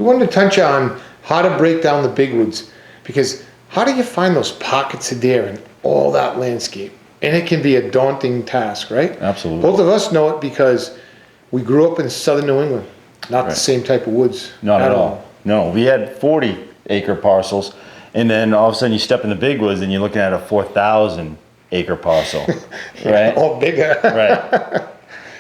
we wanted to touch on how to break down the big woods, because how do you find those pockets of deer in all that landscape? And it can be a daunting task, right? Absolutely. Both of us know it because we grew up in southern New England, not the same type of woods. Not at all. No, we had 40-acre parcels, and then all of a sudden you step in the big woods and you're looking at a 4,000-acre parcel, right? All bigger. Right.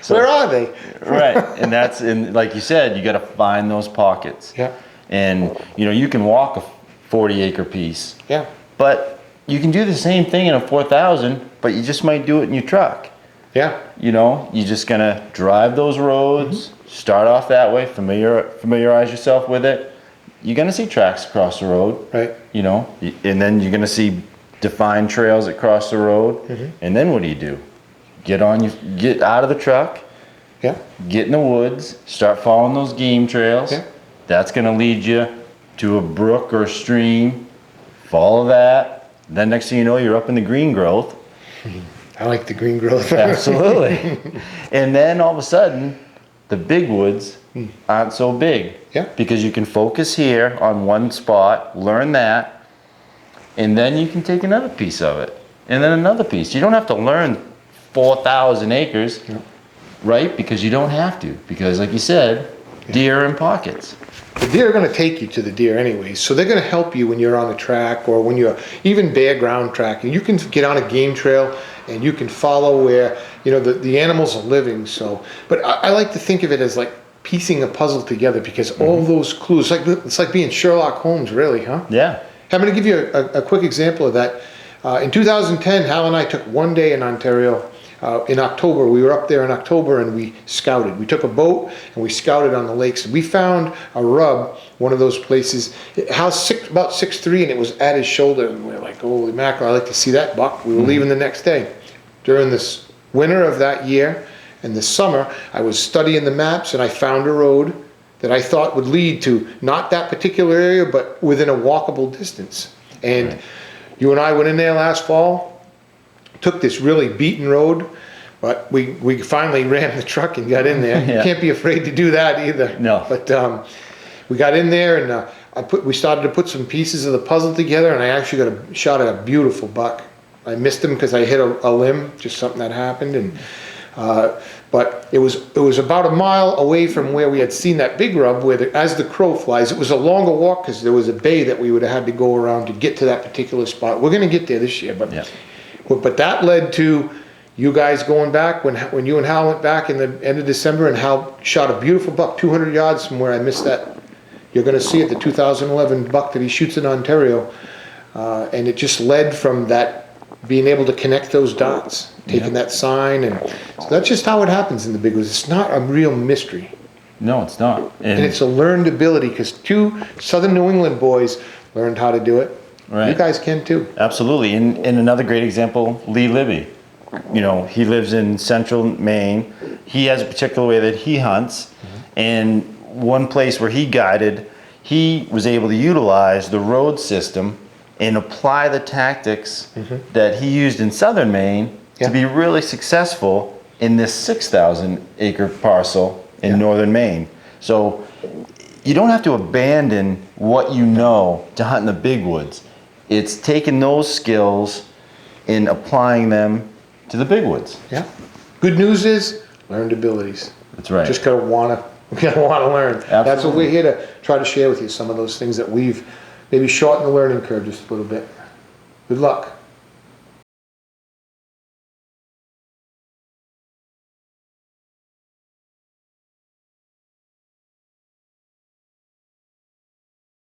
So, where are they? Right, and like you said, you got to find those pockets. Yeah. And you can walk a 40-acre piece. Yeah. But you can do the same thing in a 4,000, but you just might do it in your truck. Yeah. You're just gonna drive those roads, start off that way, familiarize yourself with it. You're gonna see tracks across the road. Right. And then you're gonna see defined trails across the road. And then what do? Get out of the truck. Yeah. Get in the woods, start following those game trails. Yeah. That's gonna lead you to a brook or a stream. Follow that. Then next thing you know, you're up in the green growth. I like the green growth. Absolutely. And then all of a sudden, the big woods aren't so big. Yeah. Because you can focus here on one spot, learn that, and then you can take another piece of it, and then another piece. You don't have to learn 4,000 acres, right? Because you don't have to. Because like you said, deer are in pockets. The deer are going to take you to the deer anyways, so they're going to help you when you're on the track or when you're even bare ground tracking. You can get on a game trail and you can follow where the animals are living. So, but I like to think of it as like piecing a puzzle together, because all those clues, it's like being Sherlock Holmes, really, huh? Yeah. I'm going to give you a quick example of that. In 2010, Hal and I took one day in Ontario. In October, we were up there in October and we scouted. We took a boat and we scouted on the lakes. We found a rub, one of those places. Hal's about 6'3", and it was at his shoulder. And we were like, holy mackerel, I'd like to see that buck. We were leaving the next day. During this winter of that year and the summer, I was studying the maps and I found a road that I thought would lead to not that particular area, but within a walkable distance. And you and I went in there last fall, took this really beaten road, but we finally ran the truck and got in there. You can't be afraid to do that either. No. But we got in there and we started to put some pieces of the puzzle together, and I actually got a shot at a beautiful buck. I missed him because I hit a limb, just something that happened, and but it was about a mile away from where we had seen that big rub, where as the crow flies. It was a longer walk because there was a bay that we would have had to go around to get to that particular spot. We're going to get there this year, but that led to you guys going back when you and Hal went back in the end of December, and Hal shot a beautiful buck 200 yards from where I missed that. You're going to see it, the 2011 buck that he shoots in Ontario, and it just led from that, being able to connect those dots, taking that sign, and so that's just how it happens in the big woods. It's not a real mystery. No, it's not. And it's a learned ability, because 2 southern New England boys learned how to do it. Right. You guys can too. Absolutely. And another great example, Lee Libby. He lives in central Maine. He has a particular way that he hunts. And one place where he guided, he was able to utilize the road system and apply the tactics that he used in southern Maine to be really successful in this 6,000 acre parcel in northern Maine. So you don't have to abandon what you know to hunt in the big woods. It's taking those skills and applying them to the big woods. Yeah. Good news is learned abilities. That's right. Just gotta wanna learn. Absolutely. That's what we're here to try to share with you, some of those things that we've maybe shortened the learning curve just a little bit. Good luck.